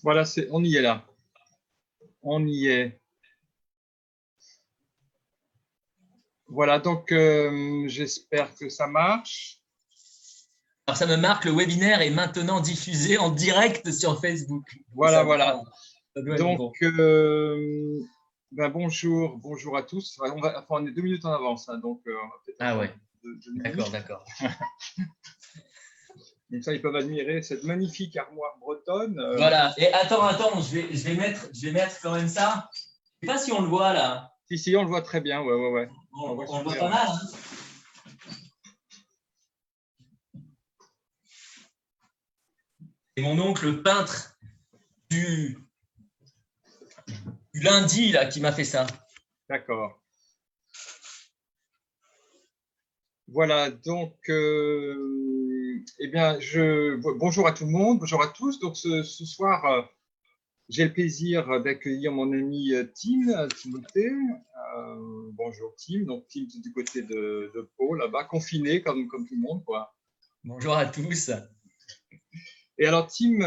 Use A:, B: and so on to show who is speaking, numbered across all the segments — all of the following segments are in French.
A: Voilà, on y est là. On y est. Voilà, donc j'espère que ça marche.
B: Alors, ça me marque, le webinaire est maintenant diffusé en direct sur Facebook. Donc,
A: Voilà, voilà.
B: ça doit être
A: Donc,
B: bon.
A: bonjour à tous. On est 2 minutes en avance, hein, donc on va peut-être
B: Ah
A: attendre
B: ouais,
A: 2 minutes.
B: d'accord.
A: Comme ça, ils peuvent admirer cette magnifique armoire bretonne.
B: Voilà. Et attends, je vais mettre quand même ça. Je sais pas si on le voit là.
A: Si, on le voit très bien. Ouais. On voit
B: On le voit
A: super.
B: pas mal. Hein. C'est mon oncle peintre du lundi là qui m'a fait ça.
A: D'accord. Voilà, donc, bonjour à tout le monde, bonjour à tous. Donc, ce soir, j'ai le plaisir d'accueillir mon ami Timothée. Bonjour Tim, donc Tim du côté de Pau, là-bas, confiné comme tout le monde, quoi.
B: Bonjour à tous.
A: Et alors, Tim,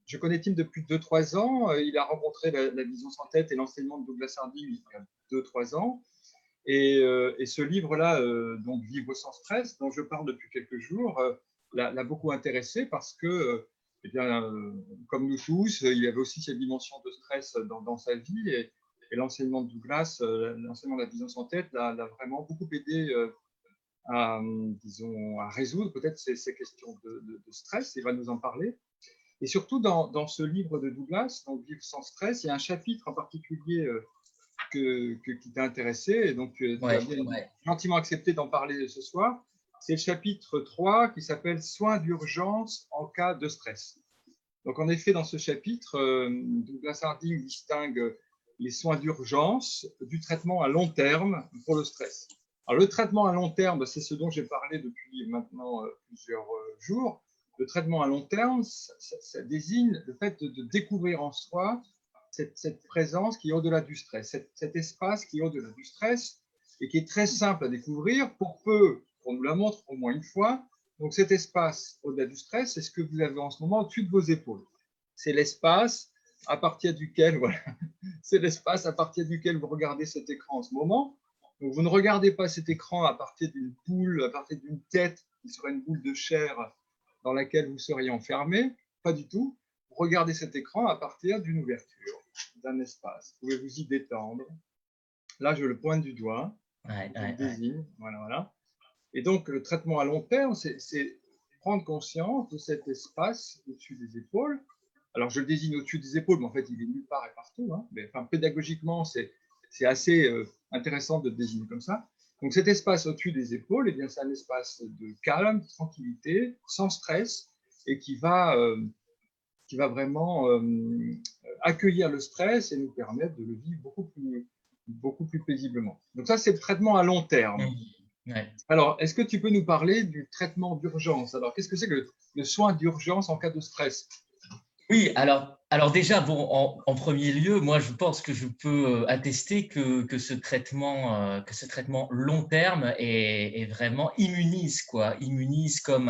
A: je connais Tim depuis 2-3 ans. Il a rencontré la Vision sans tête et l'enseignement de Douglas Harding il y a 2-3 ans. Et ce livre-là, donc Vivre sans stress, dont je parle depuis quelques jours, l'a beaucoup intéressé parce que, eh bien, comme nous tous, il avait aussi cette dimension de stress dans sa vie. Et l'enseignement de Douglas, l'enseignement de la vision sans tête, l'a vraiment beaucoup aidé disons, à résoudre peut-être ces questions de stress. Il va nous en parler. Et surtout, dans ce livre de Douglas, donc Vivre sans stress, il y a un chapitre en particulier qui t'a intéressé, et donc tu as bien gentiment accepté d'en parler ce soir. C'est le chapitre 3 qui s'appelle Soins d'urgence en cas de stress. Donc en effet, dans ce chapitre, Douglas Harding distingue les soins d'urgence du traitement à long terme pour le stress. Alors le traitement à long terme, c'est ce dont j'ai parlé depuis maintenant plusieurs jours. Le traitement à long terme, ça désigne le fait de découvrir en soi cette présence qui est au-delà du stress, cet espace qui est au-delà du stress et qui est très simple à découvrir pour peu qu'on nous la montre au moins une fois. Donc cet espace au-delà du stress, c'est ce que vous avez en ce moment au-dessus de vos épaules. C'est l'espace à partir duquel, voilà, c'est l'espace à partir duquel vous regardez cet écran en ce moment. Donc vous ne regardez pas cet écran à partir d'une boule, à partir d'une tête qui serait une boule de chair dans laquelle vous seriez enfermé. Pas du tout. Vous regardez cet écran à partir d'une ouverture, d'un espace. Vous pouvez vous y détendre. Là, je le pointe du doigt. Je le désigne. Voilà. Et donc, le traitement à long terme, c'est prendre conscience de cet espace au-dessus des épaules. Alors, je le désigne au-dessus des épaules, mais en fait, il est nulle part et partout. Hein. Mais, enfin, pédagogiquement, c'est assez intéressant de le désigner comme ça. Donc, cet espace au-dessus des épaules, eh bien, c'est un espace de calme, de tranquillité, sans stress, et qui va vraiment accueillir le stress et nous permettre de le vivre beaucoup plus paisiblement. Donc ça, c'est le traitement à long terme. Alors, est-ce que tu peux nous parler du traitement d'urgence? Alors, qu'est-ce que c'est que le soin d'urgence en cas de stress?
B: Oui, alors déjà, bon, en premier lieu, moi, je pense que je peux attester que ce traitement long terme est vraiment immunise, quoi. Immunise comme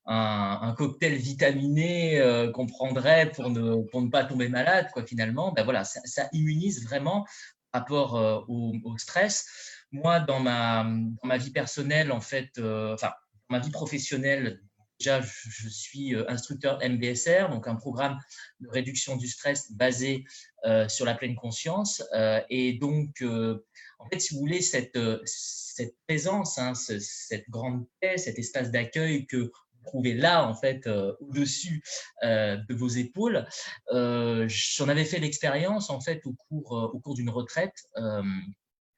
B: un cocktail vitaminé qu'on prendrait pour ne pas tomber malade, quoi, finalement. Ben voilà, ça immunise vraiment par rapport au stress. Moi, dans ma vie personnelle, en fait, enfin, dans ma vie professionnelle, déjà, je suis instructeur MBSR, donc un programme de réduction du stress basé sur la pleine conscience. Et donc, en fait, si vous voulez, cette présence, hein, cette grande paix, cet espace d'accueil que vous trouvez là, en fait, au-dessus de vos épaules, j'en avais fait l'expérience, en fait, au cours d'une retraite.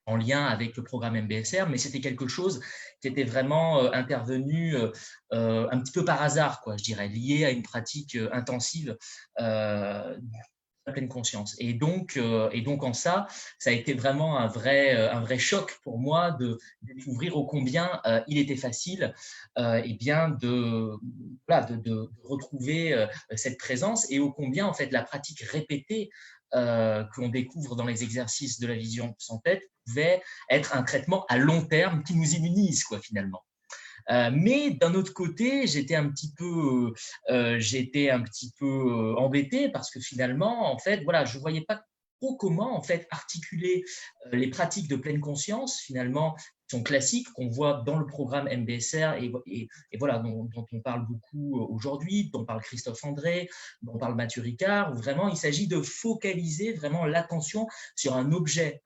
B: En lien avec le programme MBSR, mais c'était quelque chose qui était vraiment intervenu un petit peu par hasard, quoi, je dirais, lié à une pratique intensive de pleine conscience. Et donc en ça a été vraiment un vrai choc pour moi de découvrir ô combien il était facile et bien de retrouver cette présence et ô combien en fait la pratique répétée que l'on découvre dans les exercices de la vision sans tête pouvait être un traitement à long terme qui nous immunise, quoi, finalement. Mais d'un autre côté, j'étais un petit peu embêté parce que finalement, en fait, voilà, je voyais pas trop comment en fait articuler les pratiques de pleine conscience finalement qui sont classiques qu'on voit dans le programme MBSR et voilà dont on parle beaucoup aujourd'hui, dont parle Christophe André, dont parle Mathieu Ricard, où vraiment il s'agit de focaliser vraiment l'attention sur un objet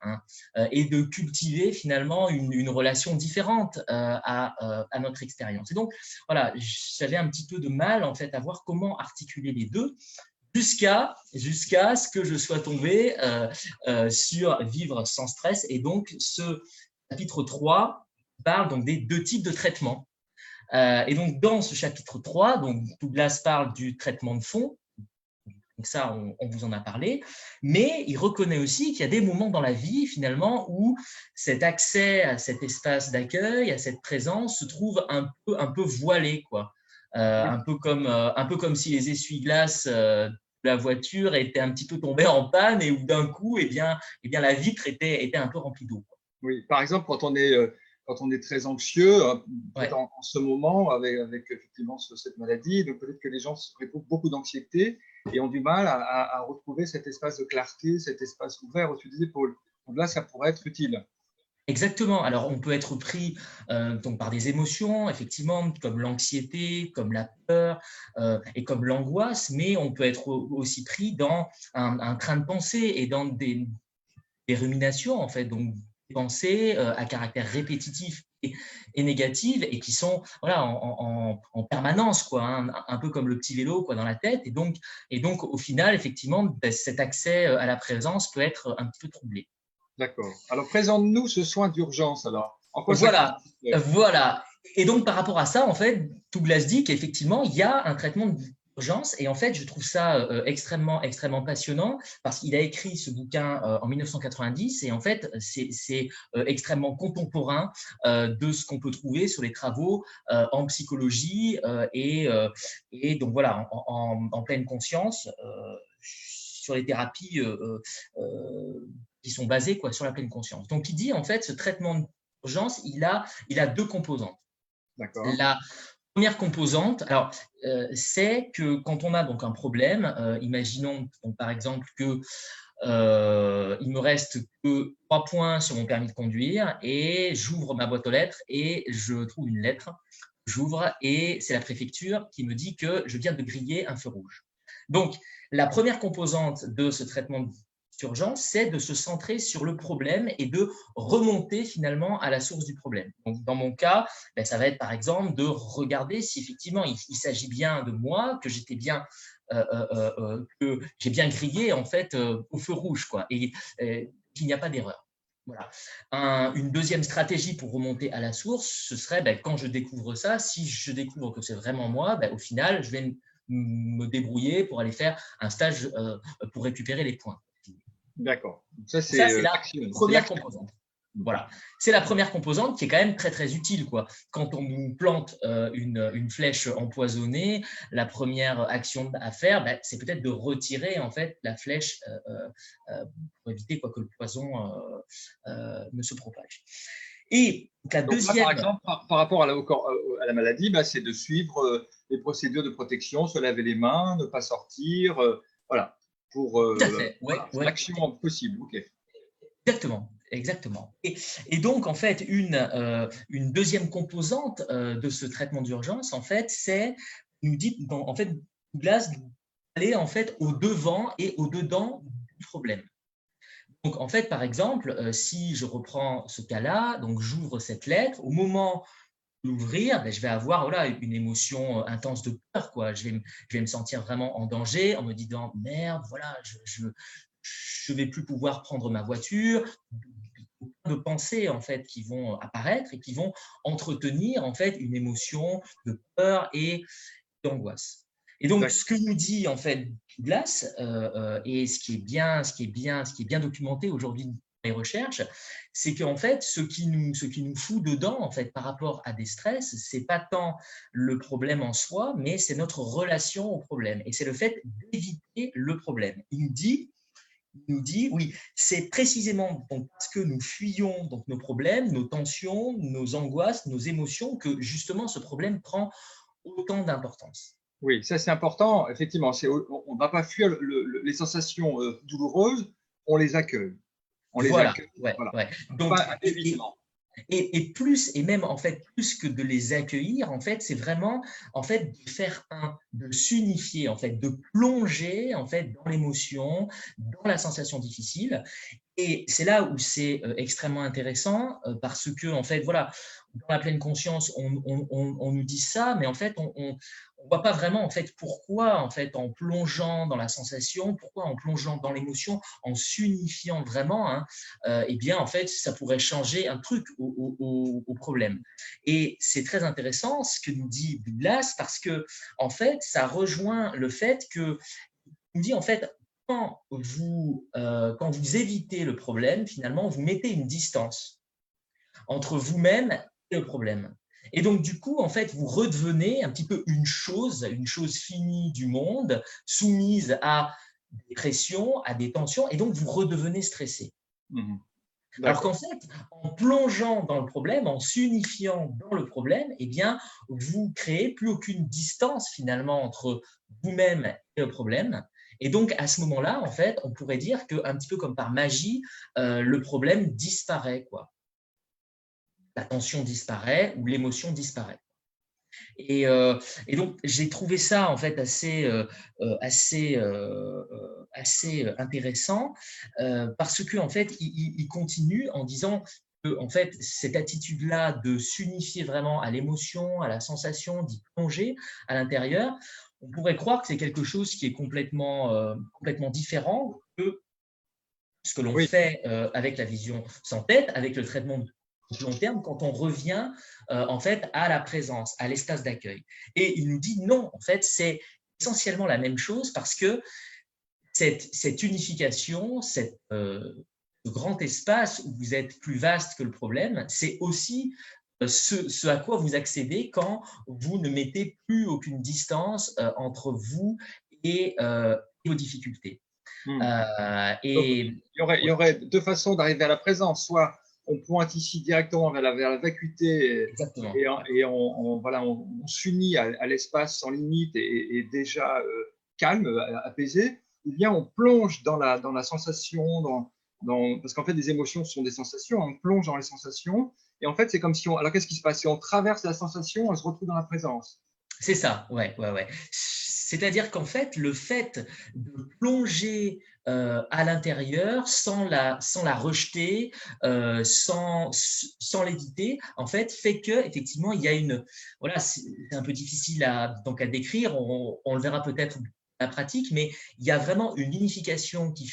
B: et de cultiver finalement une relation différente à notre expérience. Et donc voilà, j'avais un petit peu de mal en fait à voir comment articuler les deux. Jusqu'à ce que je sois tombé sur Vivre sans stress. Et donc, ce chapitre 3 parle donc des deux types de traitements. Et donc, dans ce chapitre 3, donc, Douglas parle du traitement de fond. Donc ça, on vous en a parlé. Mais il reconnaît aussi qu'il y a des moments dans la vie, finalement, où cet accès à cet espace d'accueil, à cette présence, se trouve un peu voilé, quoi. Un peu comme si les essuie-glaces de la voiture étaient un petit peu tombés en panne et où d'un coup, la vitre était un peu remplie d'eau.
A: Oui, par exemple, quand on est très anxieux,
B: Ouais.
A: en ce moment, avec effectivement cette maladie, donc peut-être que les gens éprouvent beaucoup d'anxiété et ont du mal à retrouver cet espace de clarté, cet espace ouvert au-dessus des épaules. Donc là, ça pourrait être utile.
B: Exactement. Alors, on peut être pris donc par des émotions, effectivement, comme l'anxiété, comme la peur et comme l'angoisse, mais on peut être aussi pris dans un train de pensée et dans des ruminations, en fait, donc des pensées à caractère répétitif et négatives et qui sont voilà, en permanence, quoi, un peu comme le petit vélo quoi, dans la tête. Et donc, au final, effectivement, cet accès à la présence peut être un petit peu troublé.
A: D'accord. Alors, présente-nous ce soin d'urgence. Alors, en quoi ça
B: Voilà,
A: consiste?
B: voilà. Et donc, par rapport à ça, en fait, Douglas dit qu'effectivement, il y a un traitement d'urgence. Et en fait, je trouve ça extrêmement passionnant parce qu'il a écrit ce bouquin en 1990. Et en fait, c'est extrêmement contemporain de ce qu'on peut trouver sur les travaux en psychologie et donc voilà, en pleine conscience sur les thérapies qui sont basées quoi, sur la pleine conscience. Donc, il dit en fait, ce traitement d'urgence, il a deux composantes.
A: D'accord.
B: La première composante, alors, c'est que quand on a donc un problème, imaginons donc, par exemple que il me reste que 3 points sur mon permis de conduire et j'ouvre ma boîte aux lettres et je trouve une lettre. J'ouvre et c'est la préfecture qui me dit que je viens de griller un feu rouge. Donc, la première composante de ce traitement d'urgence, c'est de se centrer sur le problème et de remonter finalement à la source du problème. Donc, dans mon cas, ça va être par exemple de regarder si effectivement il s'agit bien de moi, que j'étais bien que j'ai bien grillé en fait au feu rouge quoi, et qu'il n'y a pas d'erreur. Voilà. Une deuxième stratégie pour remonter à la source, ce serait quand je découvre ça, si je découvre que c'est vraiment moi, au final, je vais me débrouiller pour aller faire un stage pour récupérer les points.
A: D'accord. Ça,
B: c'est la
A: l'action.
B: première composante. Voilà, c'est la première composante qui est quand même très utile quoi. Quand on nous plante une flèche empoisonnée, la première action à faire, c'est peut-être de retirer en fait la flèche pour éviter quoi, que le poison ne se propage. Et la deuxième.
A: Là, par exemple, par rapport à la maladie, c'est de suivre les procédures de protection, se laver les mains, ne pas sortir, voilà, pour
B: Tout à fait.
A: voilà,
B: Ouais.
A: l'action possible. Ok.
B: Exactement. Et donc, en fait, une deuxième composante de ce traitement d'urgence, en fait, c'est, nous dit, en fait, Douglas d'aller en fait au devant et au dedans du problème. Donc, en fait, par exemple, si je reprends ce cas-là, donc j'ouvre cette lettre, au moment de l'ouvrir, je vais avoir voilà, une émotion intense de peur, quoi. Je vais me sentir vraiment en danger en me disant merde, voilà, je vais plus pouvoir prendre ma voiture, de pensées en fait qui vont apparaître et qui vont entretenir en fait une émotion de peur et d'angoisse. Et donc ce que nous dit en fait Douglas et ce qui est bien documenté aujourd'hui dans les recherches, c'est qu'en fait ce qui nous fout dedans en fait par rapport à des stress, c'est pas tant le problème en soi, mais c'est notre relation au problème et c'est le fait d'éviter le problème. Il nous dit nous dit, oui, c'est précisément donc, parce que nous fuyons donc, nos problèmes, nos tensions, nos angoisses, nos émotions, que justement ce problème prend autant d'importance.
A: Oui, ça c'est important. Effectivement, on ne va pas fuir les sensations douloureuses, on les accueille. On les
B: Voilà,
A: accueille.
B: ouais,
A: Voilà.
B: ouais. Donc,
A: Pas individuellement.
B: et plus, et même en fait, plus que de les accueillir, en fait, c'est vraiment en fait de faire de s'unifier, en fait, de plonger en fait dans l'émotion, dans la sensation difficile. Et c'est là où c'est extrêmement intéressant parce que, en fait, voilà, dans la pleine conscience, on nous dit ça, mais en fait, on ne voit pas vraiment en fait pourquoi, en fait, en plongeant dans la sensation, pourquoi en plongeant dans l'émotion, en s'unifiant vraiment, hein, eh bien, en fait, ça pourrait changer un truc au problème. Et c'est très intéressant ce que nous dit Douglas parce que, en fait, ça rejoint le fait que nous dit en fait quand vous évitez le problème, finalement, vous mettez une distance entre vous-même et le problème. Et donc, du coup, en fait, vous redevenez un petit peu une chose finie du monde, soumise à des pressions, à des tensions, et donc vous redevenez stressé.
A: Mmh.
B: Alors qu'en
A: D'accord.
B: fait, en plongeant dans le problème, en s'unifiant dans le problème, eh bien, vous créez plus aucune distance finalement entre vous-même et le problème. Et donc, à ce moment-là, en fait, on pourrait dire qu'un petit peu comme par magie, le problème disparaît, quoi. La tension disparaît ou l'émotion disparaît. Et donc, j'ai trouvé ça en fait assez intéressant parce que en fait, il continue en disant que en fait, cette attitude-là de s'unifier vraiment à l'émotion, à la sensation, d'y plonger à l'intérieur, on pourrait croire que c'est quelque chose qui est complètement différent que ce que l'on
A: Oui.
B: fait avec la vision sans tête, avec le traitement de long terme, quand on revient en fait à la présence, à l'espace d'accueil. Et il nous dit non, en fait, c'est essentiellement la même chose parce que cette unification, ce grand espace où vous êtes plus vaste que le problème, c'est aussi ce à quoi vous accédez quand vous ne mettez plus aucune distance entre vous et vos difficultés.
A: Mmh. Donc,
B: Et
A: il y aurait deux façons d'arriver à la présence. Soit on pointe ici directement vers la vacuité
B: exactement.
A: et voilà, on s'unit à l'espace sans limite et déjà calme, apaisé, ou bien on plonge dans la sensation, parce qu'en fait, les émotions sont des sensations, on plonge dans les sensations, et en fait, c'est comme si on… Alors, qu'est-ce qui se passe? Si on traverse la sensation, on se retrouve dans la présence.
B: C'est ça, ouais, ouais, ouais. C'est-à-dire qu'en fait, le fait de plonger à l'intérieur sans la rejeter, sans l'éviter, en fait que effectivement il y a voilà, c'est un peu difficile donc à décrire, on le verra peut-être dans la pratique, mais il y a vraiment une unification qui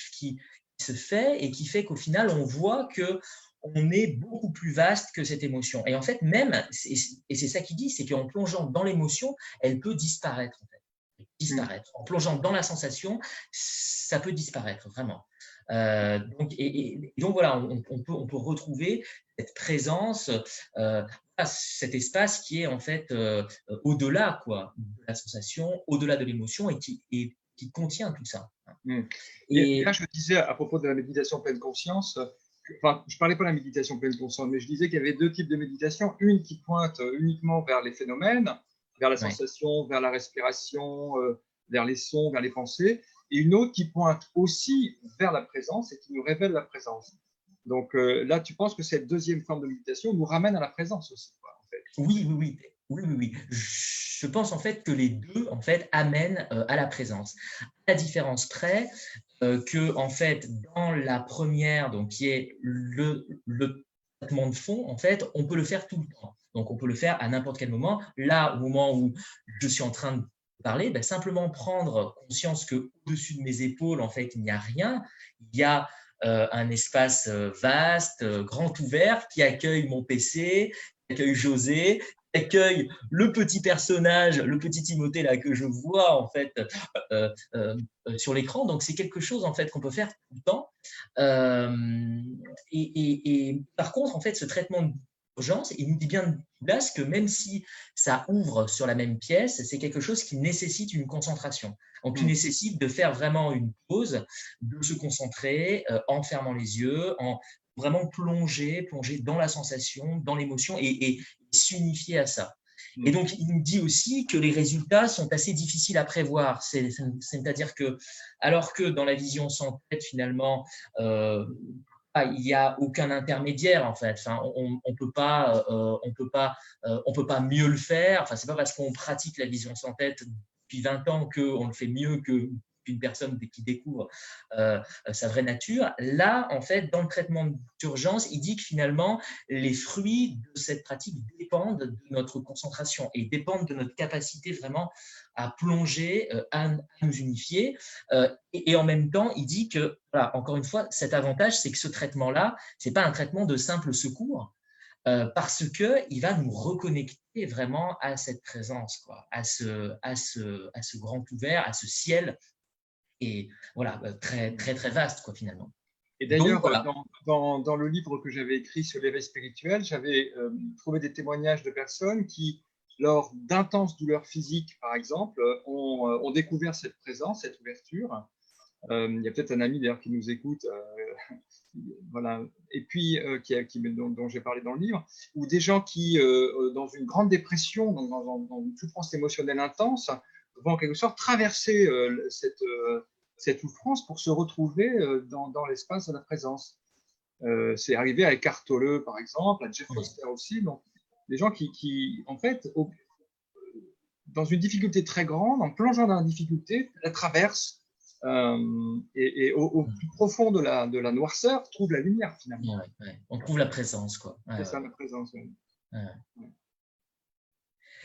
B: se fait et qui fait qu'au final on voit que on est beaucoup plus vaste que cette émotion. Et en fait, même, et c'est ça qu'il dit, c'est qu'en plongeant dans l'émotion, elle peut disparaître. En fait.
A: Mmh.
B: Disparaître. En plongeant dans la sensation, ça peut disparaître, vraiment. Donc voilà, on peut retrouver cette présence, cet espace qui est en fait au-delà quoi, de la sensation, au-delà de l'émotion et qui contient tout ça.
A: Mmh. Et là,
B: Et
A: je disais à propos de la méditation pleine conscience, enfin, je ne parlais pas de la méditation pleine conscience, mais je disais qu'il y avait deux types de méditation. Une qui pointe uniquement vers les phénomènes, vers la
B: ouais.
A: sensation, vers la respiration, vers les sons, vers les pensées, et une autre qui pointe aussi vers la présence et qui nous révèle la présence. Donc là, tu penses que cette deuxième forme de méditation nous ramène à la présence aussi, quoi, en fait.
B: Oui, oui, oui. Oui, oui, oui. Je pense en fait que les deux en fait amènent à la présence. À la différence près que en fait dans la première, donc qui est le traitement de fond, en fait, on peut le faire tout le temps. Donc on peut le faire à n'importe quel moment. Là, au moment où je suis en train de parler, ben, simplement prendre conscience que au-dessus de mes épaules, en fait, il n'y a rien. Il y a un espace vaste, grand ouvert qui accueille mon PC, accueille José, accueille le petit personnage, le petit Timothée là que je vois en fait euh, euh, sur l'écran. Donc c'est quelque chose en fait qu'on peut faire tout le temps. Et par contre en fait ce traitement de d'urgence. Il nous dit bien Douglas que même si ça ouvre sur la même pièce, c'est quelque chose qui nécessite une concentration. Donc, qui nécessite de faire vraiment une pause, de se concentrer en fermant les yeux, en vraiment plonger dans la sensation, dans l'émotion et s'unifier à ça. Et donc, il nous dit aussi que les résultats sont assez difficiles à prévoir. C'est-à-dire que, alors que dans la vision sans tête, finalement, il n'y a aucun intermédiaire en fait. Enfin, on peut pas mieux le faire. Enfin, c'est pas parce qu'on pratique la vision sans tête depuis 20 ans qu'on le fait mieux qu'une personne qui découvre sa vraie nature. Là, en fait, dans le traitement d'urgence, il dit que finalement, les fruits de cette pratique dépendent de notre concentration et dépendent de notre capacité vraiment à plonger, à nous unifier. Et en même temps, il dit que, voilà, encore une fois, cet avantage, c'est que ce traitement-là, ce n'est pas un traitement de simple secours, parce qu'il va nous reconnecter vraiment à cette présence, quoi, à ce grand ouvert, à ce ciel, et voilà, très, très, très vaste, quoi, finalement.
A: Et d'ailleurs, voilà, dans le livre que j'avais écrit sur l'éveil spirituel, j'avais trouvé des témoignages de personnes qui, lors d'intenses douleurs physiques, par exemple, ont découvert cette présence, cette ouverture. Il y a peut-être un ami d'ailleurs qui nous écoute, voilà. Et puis dont j'ai parlé dans le livre, ou des gens qui, dans une grande dépression, dans une souffrance émotionnelle intense, vont en quelque sorte traverser cette souffrance pour se retrouver dans l'espace de la présence. C'est arrivé à Eckhart Tolle, par exemple, à Jeff Foster aussi. Donc, des gens qui en fait, dans une difficulté très grande, en plongeant dans la difficulté, la traversent et au plus profond de la noirceur, trouve la lumière, finalement.
B: On trouve la présence, quoi.
A: C'est ça, la présence.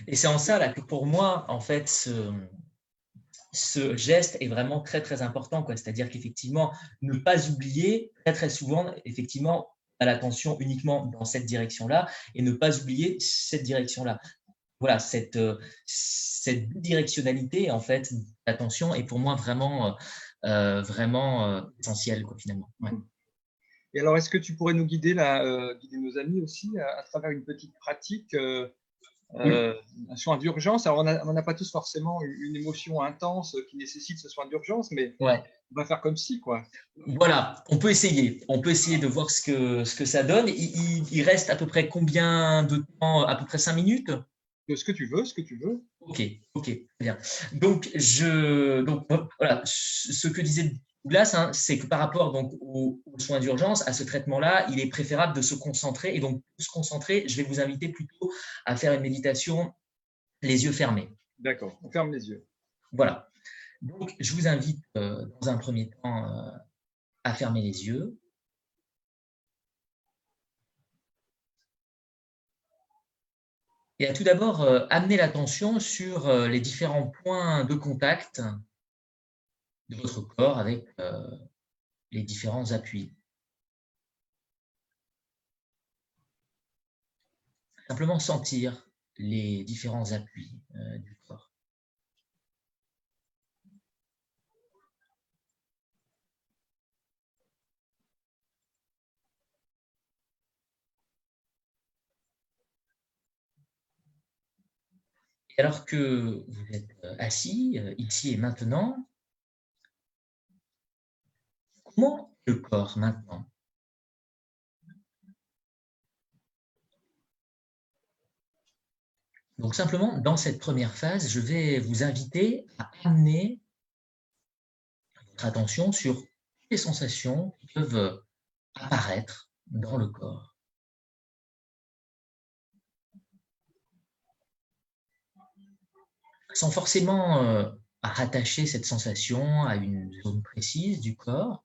B: Et c'est en ça là, que pour moi, en fait, ce geste est vraiment très, très important, quoi. C'est-à-dire qu'effectivement, ne pas oublier, très, très souvent, effectivement, à l'attention uniquement dans cette direction-là et ne pas oublier cette direction-là. Voilà, cette directionnalité, en fait, d'attention est pour moi vraiment, essentielle, quoi, finalement. Ouais.
A: Et alors, est-ce que tu pourrais nous guider, guider nos amis aussi à travers une petite pratique un soin d'urgence? Alors, on n'a pas tous forcément une émotion intense qui nécessite ce soin d'urgence, mais on va faire comme si, quoi. Voilà,
B: on peut essayer de voir ce que ça donne. Il reste à peu près combien de temps? À peu près 5 minutes?
A: Ce que tu veux, ce que tu veux.
B: Ok, bien. Donc, voilà, ce que disait Douglas, hein, c'est que par rapport donc, aux soins d'urgence, à ce traitement-là, il est préférable de se concentrer. Et donc, pour se concentrer, je vais vous inviter plutôt à faire une méditation les yeux fermés.
A: D'accord, on ferme les yeux.
B: Voilà. Donc, je vous invite dans un premier temps à fermer les yeux. Et à tout d'abord amener l'attention sur les différents points de contact de votre corps avec les différents appuis. Simplement sentir les différents appuis du corps. Et alors que vous êtes assis, ici et maintenant, comment est le corps maintenant? Donc simplement, dans cette première phase, je vais vous inviter à amener votre attention sur les sensations qui peuvent apparaître dans le corps. Sans forcément rattacher cette sensation à une zone précise du corps,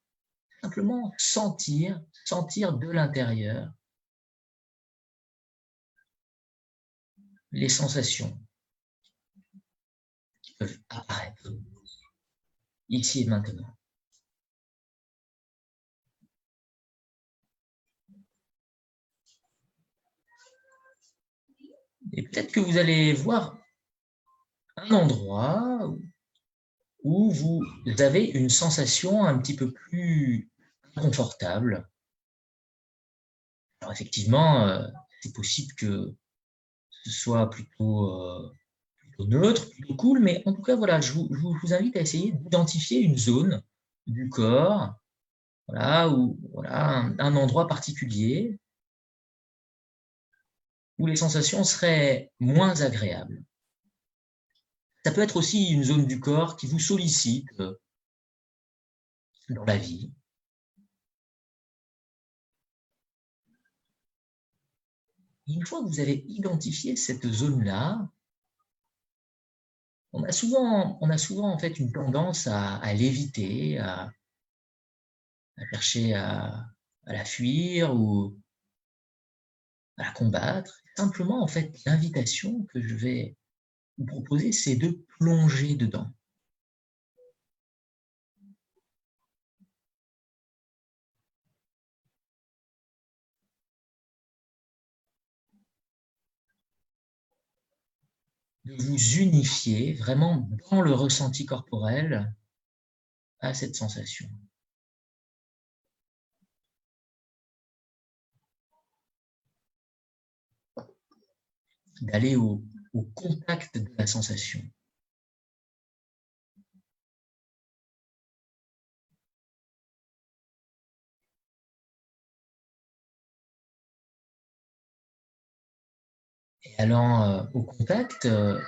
B: simplement sentir de l'intérieur les sensations qui peuvent apparaître ici et maintenant. Et peut-être que vous allez voir un endroit où vous avez une sensation un petit peu plus confortable. Alors effectivement, c'est possible que ce soit plutôt neutre, plutôt cool, mais en tout cas, voilà, je vous invite à essayer d'identifier une zone du corps, voilà, ou voilà, un endroit particulier où les sensations seraient moins agréables. Ça peut être aussi une zone du corps qui vous sollicite dans la vie. Une fois que vous avez identifié cette zone-là, on a souvent en fait une tendance à l'éviter, à chercher à la fuir ou à la combattre. Simplement, en fait, l'invitation que je vais vous proposer, c'est de plonger dedans. De vous unifier vraiment dans le ressenti corporel à cette sensation. D'aller au contact de la sensation. Et allant au contact, vous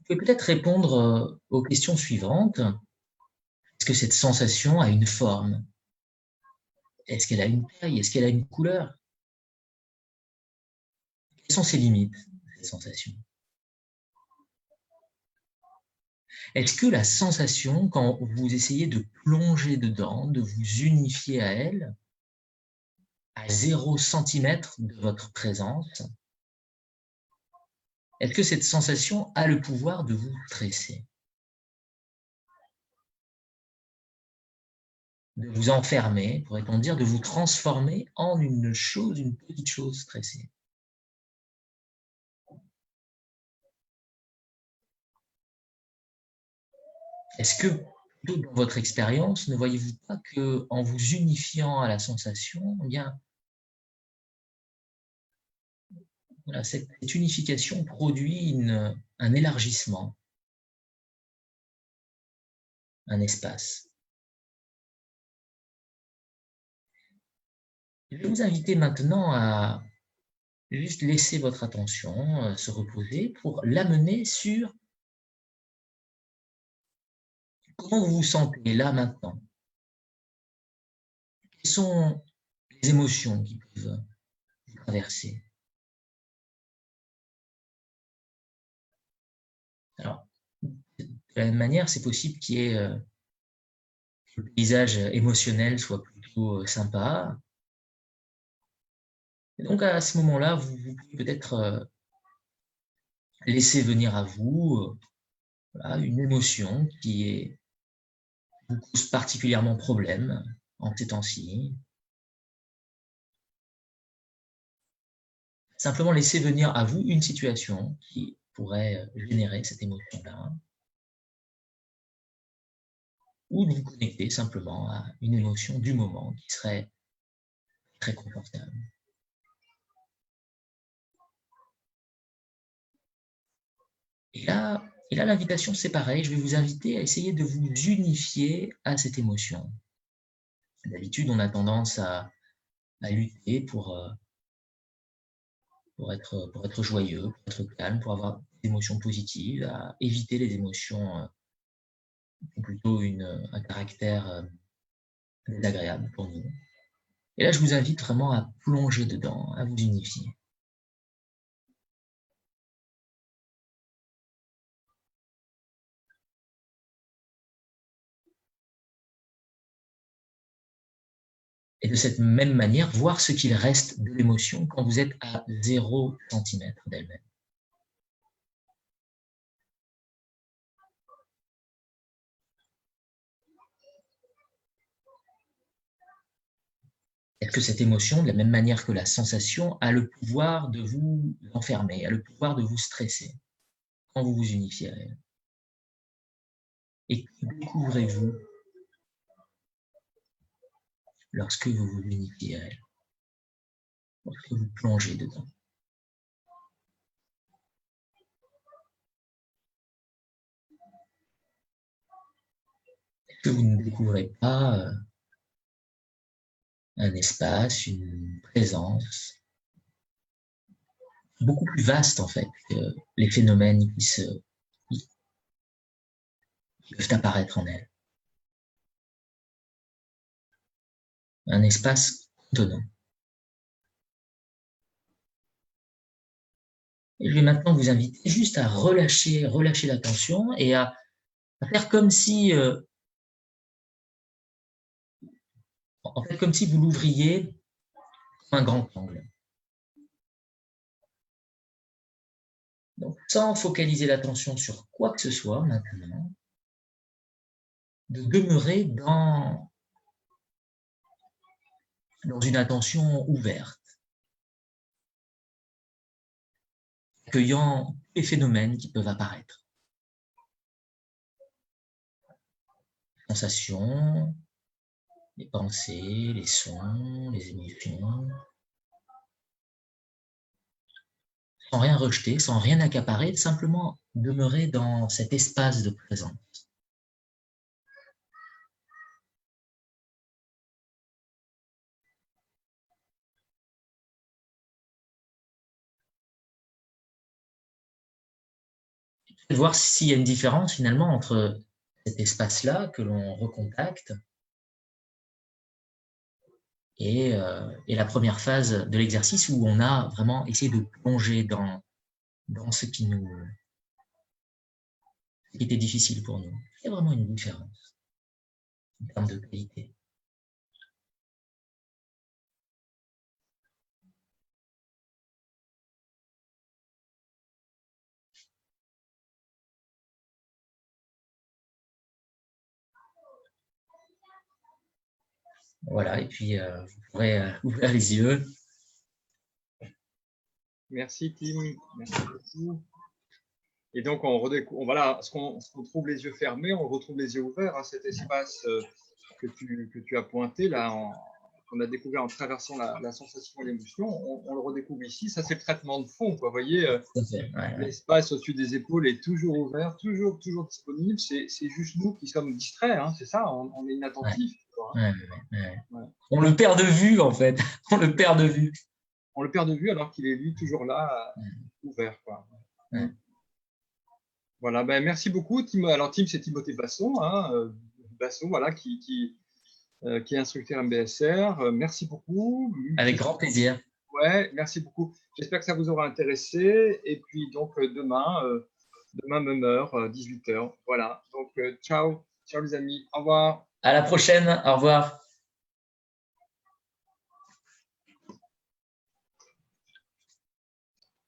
B: pouvez peut-être répondre aux questions suivantes. Est-ce que cette sensation a une forme? Est-ce qu'elle a une taille? Est-ce qu'elle a une couleur? Quelles sont ses limites, cette sensation? Est-ce que la sensation, quand vous essayez de plonger dedans, de vous unifier à elle, à 0 centimètre de votre présence, est-ce que cette sensation a le pouvoir de vous stresser? De vous enfermer, pourrait-on dire, de vous transformer en une petite chose stressée? Est-ce que, dans votre expérience, ne voyez-vous pas que, en vous unifiant à la sensation, eh bien, voilà, cette unification produit un élargissement, un espace? Je vais vous inviter maintenant à juste laisser votre attention se reposer pour l'amener sur comment vous vous sentez là maintenant. Quelles sont les émotions qui peuvent vous traverser? Alors, de la même manière, c'est possible que le paysage émotionnel soit plutôt sympa. Et donc, à ce moment-là, vous pouvez peut-être laisser venir à vous voilà, une émotion qui vous cause particulièrement problème en ces temps-ci. Simplement laisser venir à vous une situation qui pourrait générer cette émotion-là. Ou de vous connecter simplement à une émotion du moment qui serait très confortable. Et là, l'invitation, c'est pareil. Je vais vous inviter à essayer de vous unifier à cette émotion. D'habitude, on a tendance à lutter pour être joyeux, pour être calme, pour avoir des émotions positives, à éviter les émotions qui ont plutôt un caractère désagréable pour nous. Et là, je vous invite vraiment à plonger dedans, à vous unifier. Et de cette même manière, voir ce qu'il reste de l'émotion quand vous êtes à 0 centimètre d'elle-même. Est-ce que cette émotion, de la même manière que la sensation, a le pouvoir de vous enfermer, a le pouvoir de vous stresser quand vous vous unifiez à elle? Et que découvrez-vous lorsque vous vous unifiez à elle? lorsque vous plongez dedans. Est-ce que vous ne découvrez pas un espace, une présence beaucoup plus vaste en fait que les phénomènes qui peuvent apparaître en elle. Un espace contenant. Et je vais maintenant vous inviter juste à relâcher la tension et à faire comme si, en fait, comme si vous l'ouvriez un grand angle. Donc, sans focaliser l'attention sur quoi que ce soit maintenant, de demeurer dans une attention ouverte, accueillant les phénomènes qui peuvent apparaître. Les sensations, les pensées, les sons, les émotions, sans rien rejeter, sans rien accaparer, simplement demeurer dans cet espace de présence. Voir s'il y a une différence finalement entre cet espace-là que l'on recontacte et la première phase de l'exercice où on a vraiment essayé de plonger dans ce qui était difficile pour nous. Il y a vraiment une différence en termes de qualité. Voilà, et puis vous pourrez ouvrir les yeux.
A: Merci Tim, merci beaucoup. Et donc voilà, ce qu'on trouve les yeux fermés, on retrouve les yeux ouverts, hein, cet espace que tu as pointé là, qu'on a découvert en traversant la sensation et l'émotion, on le redécouvre ici. Ça, c'est le traitement de fond, quoi. Vous voyez, l'espace au-dessus des épaules est toujours ouvert, toujours disponible. C'est juste nous qui sommes distraits, hein, c'est ça, on est inattentifs.
B: Ouais. On le perd de vue, en fait. On le perd de vue.
A: On le perd de vue alors qu'il est, lui, toujours là, ouvert, quoi. Voilà, ben, merci beaucoup, Tim. Alors, Tim, c'est Timothée Basson, hein, Basson, voilà, qui est instructeur MBSR. Merci beaucoup.
B: Avec grand plaisir.
A: Ouais, merci beaucoup. J'espère que ça vous aura intéressé. Et puis, donc, demain, même heure, 18h. Voilà. Donc, ciao les amis. Au revoir.
B: À la prochaine. Au revoir.